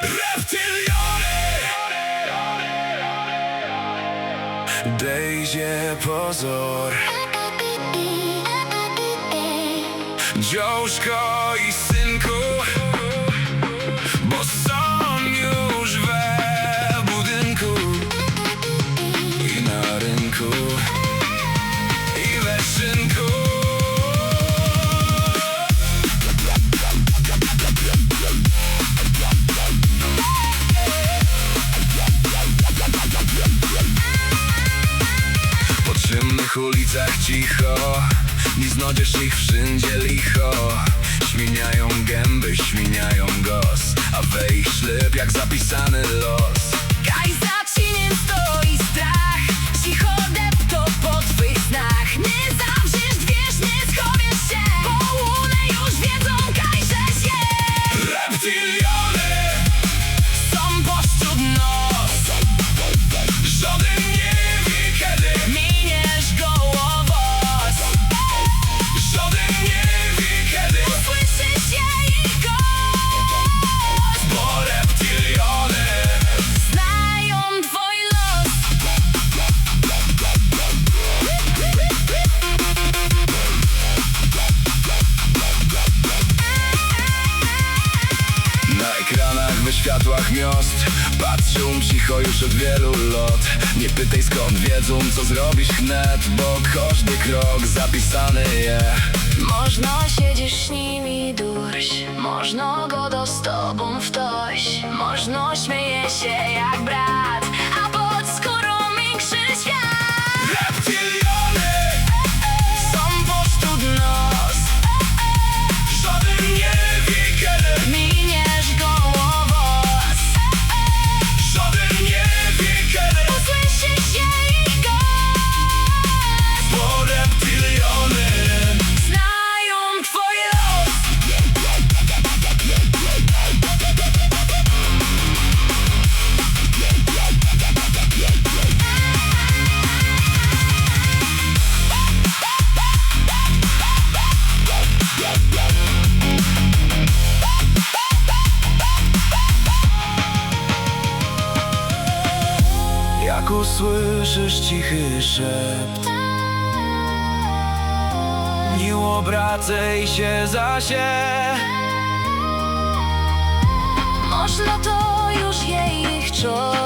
Reptyliony! Dejdzie pozor, dziążko i synku, bo są już we budynku i na rynku i we szynku. Po ciemnych ulicach cicho, nie znajdziesz ich wszędzie licho. Śmieniają gęby, śmieniają głos, a we ich ślub jak zapisany los. Kaj za cieniem stoi strach, cicho depto po twych snach. Nie zawrzesz dwierzch, nie schowiesz się, bo łunę już wiedzą, kaj żeś jest. Reptyliony Są pośród nos, żaden nie wie kiedy, miniesz gołowos. żaden nie wie kiedy, Usłyszysz jej głos, bo reptyliony znają twój los. na ekranach, we światłach miast patrzą cicho już od wielu lat. Nie pytaj skąd wiedzą, co zrobisz wnet, bo każdy krok zapisany jest. Można siedzisz z nimi durś, można go z tobą wtoś, można śmieje się jak brat, a pod skórą większy świat. Reptyliony Są pośród nos, żaden nie wie kiedy, miniesz gołowos. żaden nie wie kiedy, Usłyszysz jej głos, bo reptyliony znają twój los. jak usłyszysz cichy szept, nie obracaj się za się. Można to już jej chcieć.